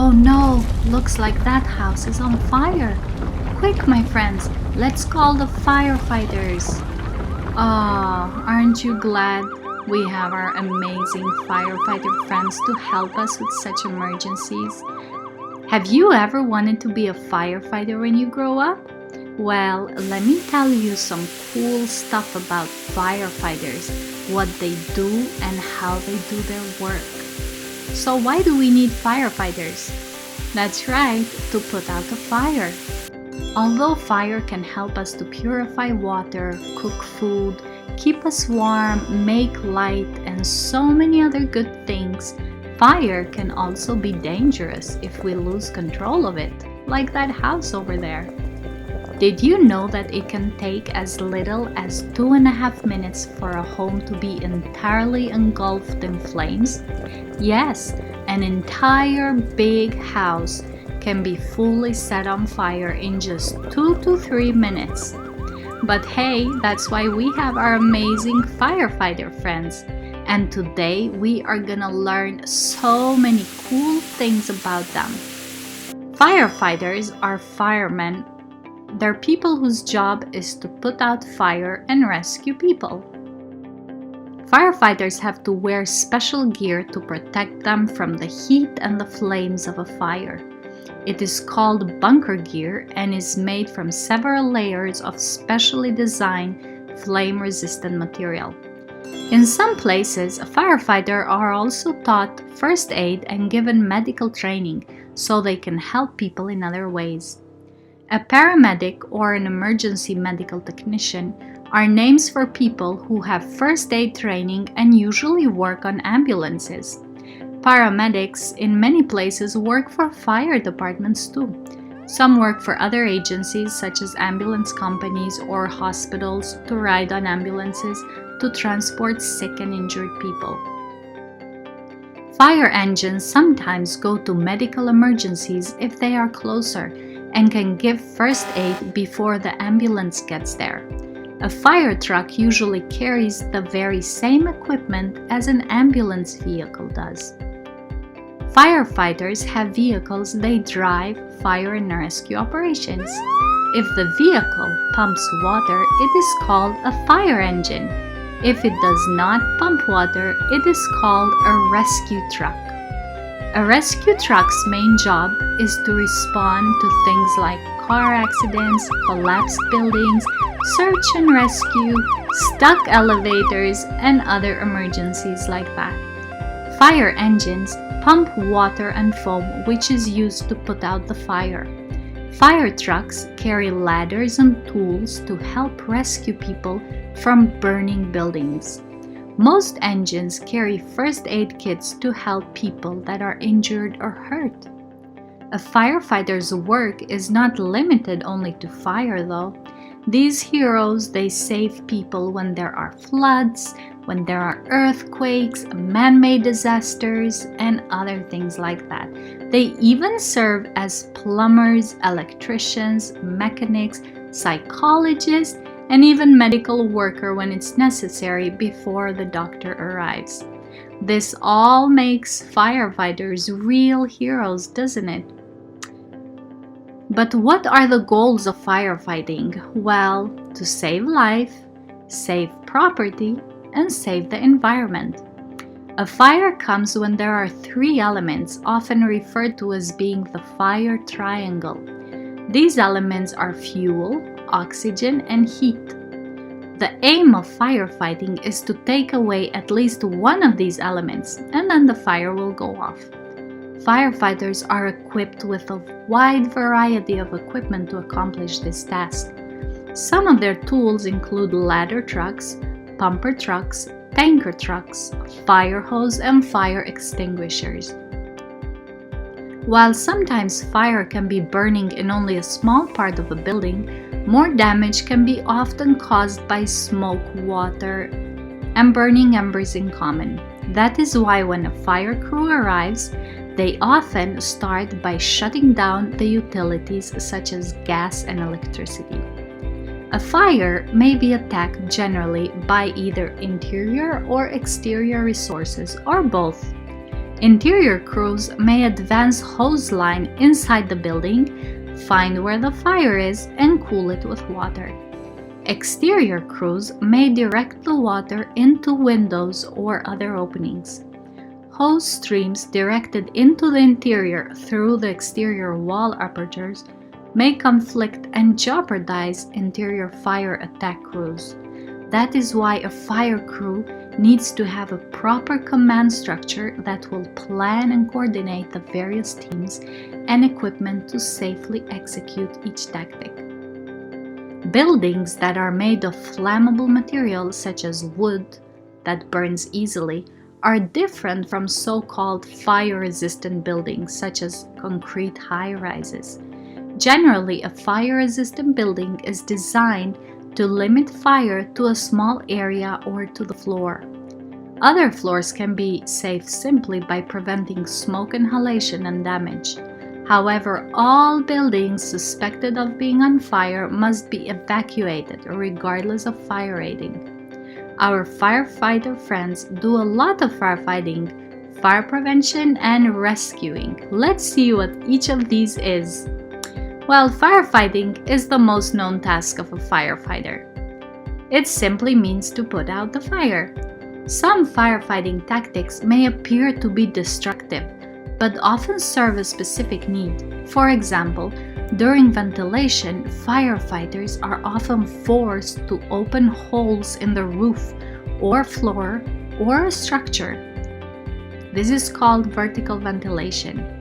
Oh no, looks like that house is on fire. Quick, my friends, let's call the firefighters. Ah, aren't you glad we have our amazing firefighter friends to help us with such emergencies? Have you ever wanted to be a firefighter when you grow up? Well, let me tell you some cool stuff about firefighters, what they do, and how they do their work. So why do we need firefighters? That's right, to put out a fire. Although fire can help us to purify water, cook food, keep us warm, make light, and so many other good things, fire can also be dangerous if we lose control of it, like that house over there. Did you know that it can take as little as 2.5 minutes for a home to be entirely engulfed in flames? Yes, an entire big house can be fully set on fire in just 2 to 3 minutes. But hey, that's why we have our amazing firefighter friends. And today we are gonna learn so many cool things about them. Firefighters are firemen. They're people whose job is to put out fire and rescue people. Firefighters have to wear special gear to protect them from the heat and the flames of a fire. It is called bunker gear and is made from several layers of specially designed flame-resistant material. In some places, firefighters are also taught first aid and given medical training so they can help people in other ways. A paramedic or an emergency medical technician are names for people who have first aid training and usually work on ambulances. Paramedics in many places work for fire departments too. Some work for other agencies such as ambulance companies or hospitals to ride on ambulances to transport sick and injured people. Fire engines sometimes go to medical emergencies if they are closer and can give first aid before the ambulance gets there. A fire truck usually carries the very same equipment as an ambulance vehicle does. Firefighters have vehicles they drive fire and rescue operations. If the vehicle pumps water, it is called a fire engine. If it does not pump water, it is called a rescue truck. A rescue truck's main job is to respond to things like car accidents, collapsed buildings, search and rescue, stuck elevators, and other emergencies like that. Fire engines pump water and foam, which is used to put out the fire. Fire trucks carry ladders and tools to help rescue people from burning buildings. Most engines carry first aid kits to help people that are injured or hurt. A firefighter's work is not limited only to fire though. These heroes, they save people when there are floods, when there are earthquakes, man-made disasters, and other things like that. They even serve as plumbers, electricians, mechanics, psychologists, and even medical worker when it's necessary before the doctor arrives. This all makes firefighters real heroes, doesn't it? But what are the goals of firefighting? Well, to save life, save property, and save the environment. A fire comes when there are 3 elements, often referred to as being the fire triangle. These elements are fuel, oxygen, and heat. The aim of firefighting is to take away at least one of these elements, and then the fire will go off. Firefighters are equipped with a wide variety of equipment to accomplish this task. Some of their tools include ladder trucks, pumper trucks, tanker trucks, fire hose, and fire extinguishers. While sometimes fire can be burning in only a small part of a building, more damage can be often caused by smoke, water, and burning embers in common. That is why when a fire crew arrives, they often start by shutting down the utilities such as gas and electricity. A fire may be attacked generally by either interior or exterior resources or both. Interior crews may advance hose line inside the building, find where the fire is, and cool it with water. Exterior crews may direct the water into windows or other openings. Hose streams directed into the interior through the exterior wall apertures may conflict and jeopardize interior fire attack crews. That is why a fire crew needs to have a proper command structure that will plan and coordinate the various teams and equipment to safely execute each tactic. Buildings that are made of flammable material such as wood that burns easily are different from so-called fire-resistant buildings such as concrete high-rises. Generally, a fire-resistant building is designed to limit fire to a small area or to the floor. Other floors can be safe simply by preventing smoke inhalation and damage. However, all buildings suspected of being on fire must be evacuated regardless of fire rating. Our firefighter friends do a lot of firefighting, fire prevention, and rescuing. Let's see what each of these is. Well, firefighting is the most known task of a firefighter. It simply means to put out the fire. Some firefighting tactics may appear to be destructive, but often serve a specific need. For example, during ventilation, firefighters are often forced to open holes in the roof or floor or a structure. This is called vertical ventilation.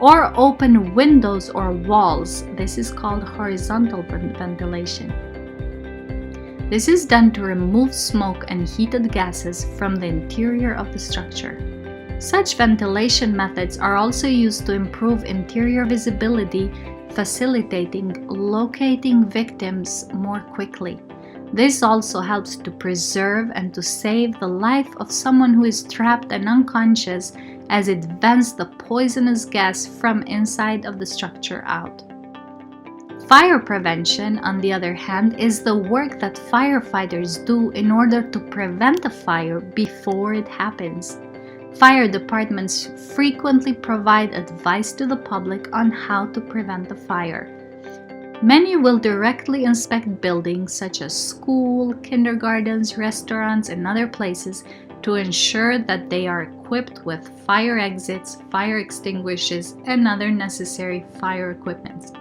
Or open windows or walls. This is called horizontal ventilation. This is done to remove smoke and heated gases from the interior of the structure. Such ventilation methods are also used to improve interior visibility, facilitating locating victims more quickly. This also helps to preserve and to save the life of someone who is trapped and unconscious as it vents the poisonous gas from inside of the structure out. Fire prevention, on the other hand, is the work that firefighters do in order to prevent a fire before it happens. Fire departments frequently provide advice to the public on how to prevent a fire. Many will directly inspect buildings such as schools, kindergartens, restaurants, and other places to ensure that they are equipped with fire exits, fire extinguishers, and other necessary fire equipment.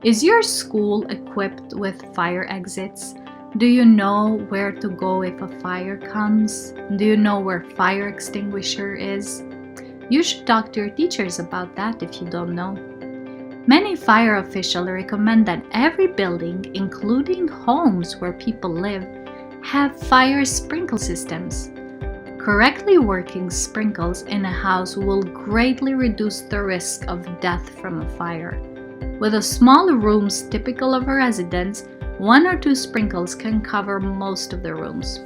Is your school equipped with fire exits? Do you know where to go if a fire comes? Do you know where fire extinguisher is? You should talk to your teachers about that if you don't know. Many fire officials recommend that every building, including homes where people live, have fire sprinkler systems. Correctly working sprinklers in a house will greatly reduce the risk of death from a fire. With a small rooms typical of a residence, 1 or 2 sprinkles can cover most of the rooms.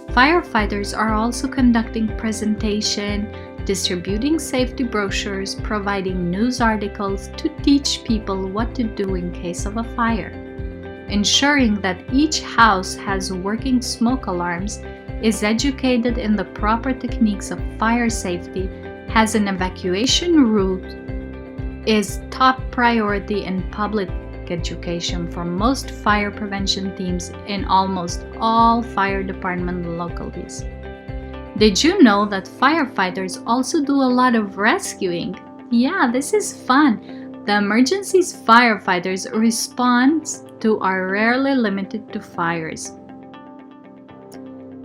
Firefighters are also conducting presentation, distributing safety brochures, providing news articles to teach people what to do in case of a fire. Ensuring that each house has working smoke alarms, is educated in the proper techniques of fire safety, has an evacuation route, is top priority in public education for most fire prevention teams in almost all fire department localities. Did you know that firefighters also do a lot of rescuing? Yeah, this is fun. The emergencies firefighters respond to are rarely limited to fires.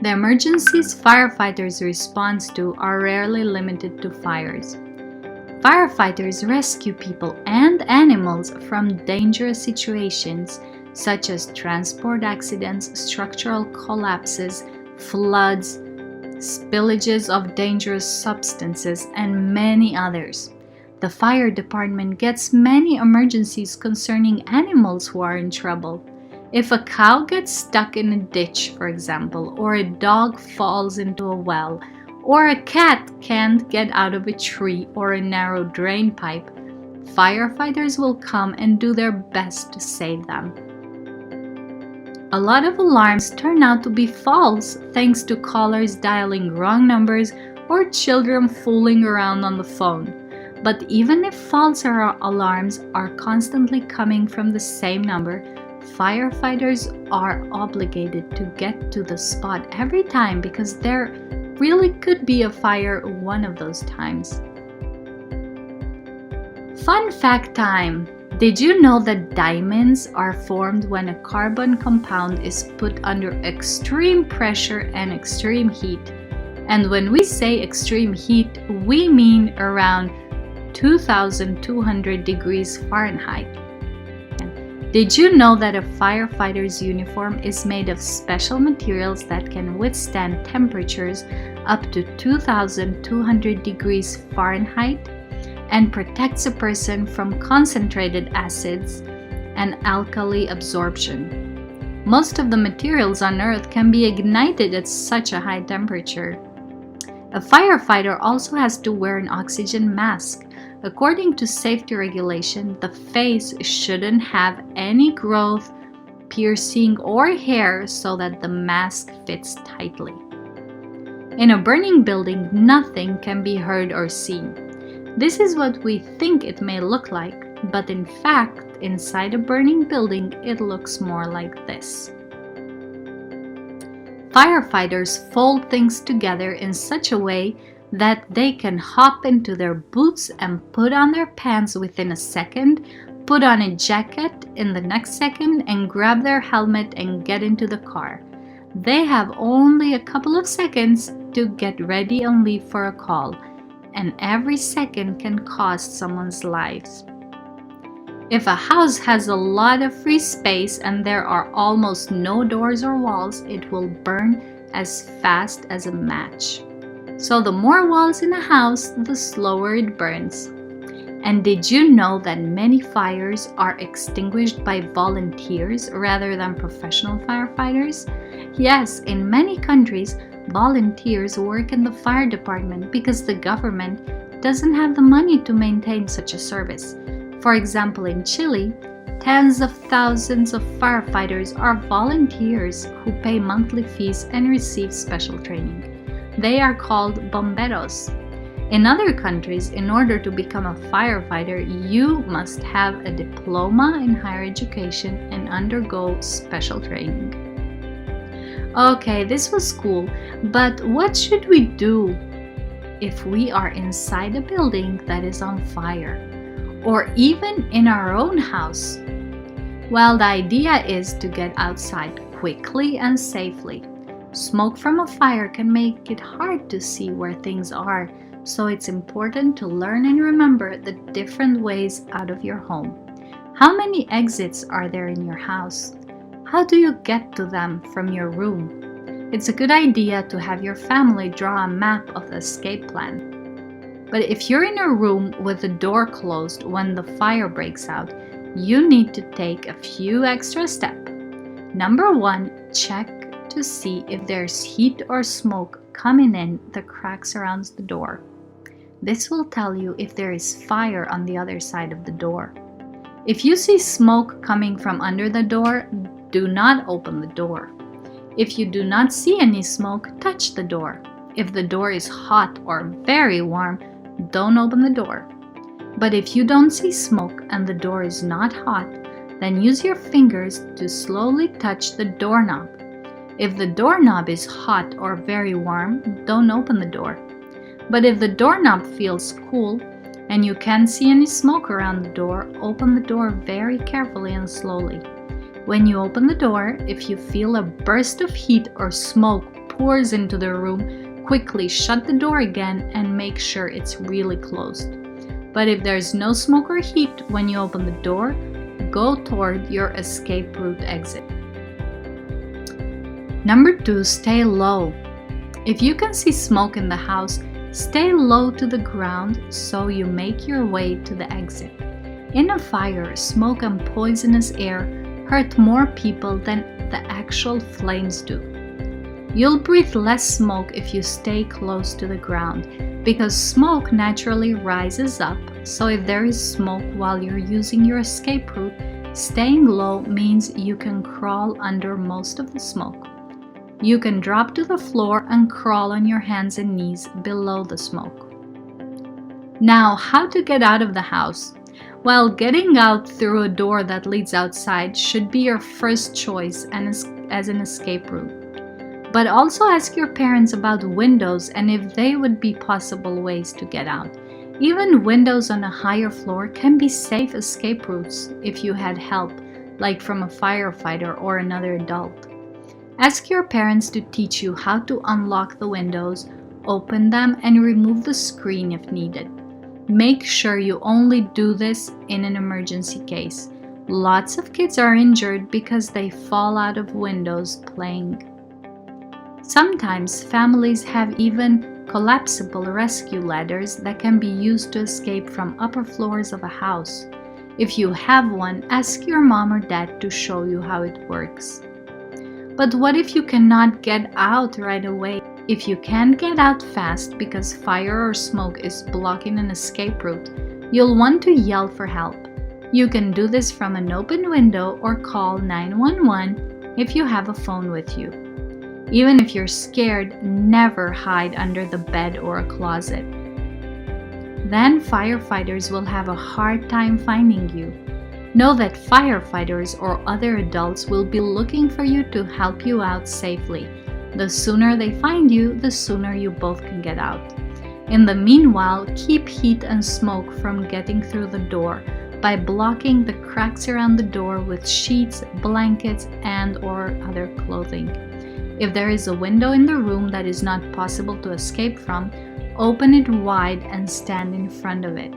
The emergencies firefighters respond to are rarely limited to fires. Firefighters rescue people and animals from dangerous situations such as transport accidents, structural collapses, floods, spillages of dangerous substances, and many others. The fire department gets many emergencies concerning animals who are in trouble. If a cow gets stuck in a ditch, for example, or a dog falls into a well, or a cat can't get out of a tree or a narrow drain pipe, firefighters will come and do their best to save them. A lot of alarms turn out to be false thanks to callers dialing wrong numbers or children fooling around on the phone. But even if false alarms are constantly coming from the same number, firefighters are obligated to get to the spot every time because there really could be a fire one of those times. Fun fact time! Did you know that diamonds are formed when a carbon compound is put under extreme pressure and extreme heat? And when we say extreme heat, we mean around 2,200 degrees Fahrenheit. Did you know that a firefighter's uniform is made of special materials that can withstand temperatures up to 2,200 degrees Fahrenheit and protects a person from concentrated acids and alkali absorption? Most of the materials on Earth can be ignited at such a high temperature. A firefighter also has to wear an oxygen mask. According to safety regulation, the face shouldn't have any growth, piercing, or hair so that the mask fits tightly. In a burning building, nothing can be heard or seen. This is what we think it may look like, but in fact, inside a burning building, it looks more like this. Firefighters fold things together in such a way that they can hop into their boots and put on their pants within a second, put on a jacket in the next second, and grab their helmet and get into the car. They have only a couple of seconds to get ready and leave for a call, and every second can cost someone's lives. If a house has a lot of free space and there are almost no doors or walls, it will burn as fast as a match. So the more walls in a house, the slower it burns. And did you know that many fires are extinguished by volunteers rather than professional firefighters? Yes, in many countries, volunteers work in the fire department because the government doesn't have the money to maintain such a service. For example, in Chile, tens of thousands of firefighters are volunteers who pay monthly fees and receive special training. They are called bomberos. In other countries, in order to become a firefighter, you must have a diploma in higher education and undergo special training. Okay, this was cool, but what should we do if we are inside a building that is on fire, or even in our own house? Well, the idea is to get outside quickly and safely. Smoke from a fire can make it hard to see where things are, so it's important to learn and remember the different ways out of your home. How many exits are there in your house? How do you get to them from your room? It's a good idea to have your family draw a map of the escape plan. But if you're in a room with the door closed when the fire breaks out, you need to take a few extra steps. Number 1, check to see if there's heat or smoke coming in the cracks around the door. This will tell you if there is fire on the other side of the door. If you see smoke coming from under the door, do not open the door. If you do not see any smoke, touch the door. If the door is hot or very warm, don't open the door. But if you don't see smoke and the door is not hot, then use your fingers to slowly touch the doorknob. If the doorknob is hot or very warm, don't open the door. But if the doorknob feels cool and you can't see any smoke around the door, open the door very carefully and slowly. When you open the door, if you feel a burst of heat or smoke pours into the room, quickly shut the door again and make sure it's really closed. But if there's no smoke or heat when you open the door, go toward your escape route exit. Number 2, stay low. If you can see smoke in the house, stay low to the ground so you make your way to the exit. In a fire, smoke and poisonous air hurt more people than the actual flames do. You'll breathe less smoke if you stay close to the ground because smoke naturally rises up, so if there is smoke while you're using your escape route, staying low means you can crawl under most of the smoke. You can drop to the floor and crawl on your hands and knees below the smoke. Now, how to get out of the house? Well, getting out through a door that leads outside should be your first choice as an escape route. But also ask your parents about windows and if they would be possible ways to get out. Even windows on a higher floor can be safe escape routes if you had help, like from a firefighter or another adult. Ask your parents to teach you how to unlock the windows, open them, and remove the screen if needed. Make sure you only do this in an emergency case. Lots of kids are injured because they fall out of windows playing. Sometimes families have even collapsible rescue ladders that can be used to escape from upper floors of a house. If you have one, ask your mom or dad to show you how it works. But what if you cannot get out right away? If you can't get out fast because fire or smoke is blocking an escape route, you'll want to yell for help. You can do this from an open window or call 911 if you have a phone with you. Even if you're scared, never hide under the bed or a closet. Then firefighters will have a hard time finding you. Know that firefighters or other adults will be looking for you to help you out safely. The sooner they find you, the sooner you both can get out. In the meanwhile, keep heat and smoke from getting through the door by blocking the cracks around the door with sheets, blankets, and/or other clothing. If there is a window in the room that is not possible to escape from, open it wide and stand in front of it.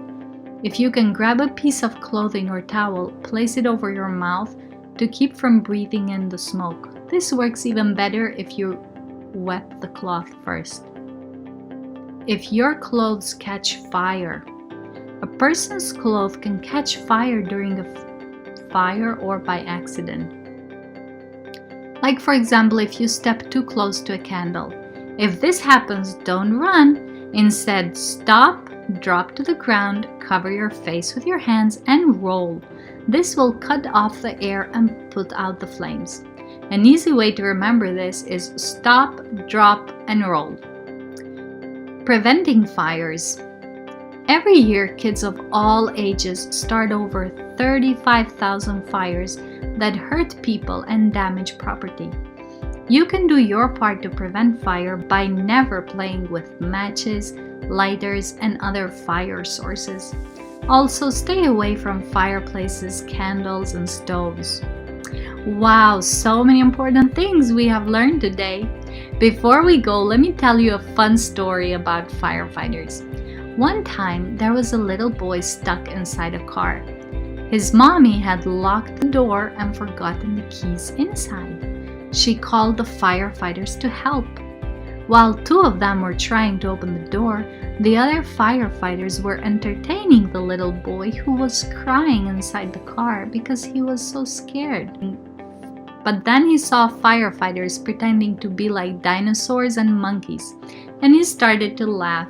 If you can grab a piece of clothing or towel, place it over your mouth to keep from breathing in the smoke. This works even better if you wet the cloth first. If your clothes catch fire, a person's clothes can catch fire during a fire or by accident. Like for example, if you step too close to a candle. If this happens, don't run. Instead, stop, drop to the ground, cover your face with your hands, and roll. This will cut off the air and put out the flames. An easy way to remember this is stop, drop, and roll. Preventing fires. Every year, kids of all ages start over 35,000 fires that hurt people and damage property. You can do your part to prevent fire by never playing with matches, lighters, and other fire sources. Also, stay away from fireplaces, candles, and stoves. Wow, so many important things we have learned today. Before we go, let me tell you a fun story about firefighters. One time, there was a little boy stuck inside a car. His mommy had locked the door and forgotten the keys inside. She called the firefighters to help. While two of them were trying to open the door, the other firefighters were entertaining the little boy who was crying inside the car because he was so scared. But then he saw firefighters pretending to be like dinosaurs and monkeys, and he started to laugh.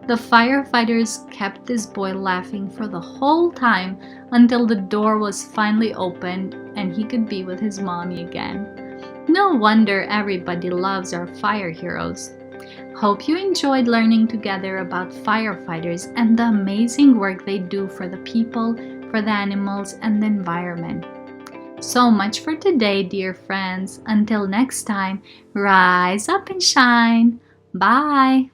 The firefighters kept this boy laughing for the whole time until the door was finally opened and he could be with his mommy again. No wonder everybody loves our fire heroes. Hope you enjoyed learning together about firefighters and the amazing work they do for the people, for the animals, and the environment. So much for today, dear friends. Until next time, rise up and shine. Bye!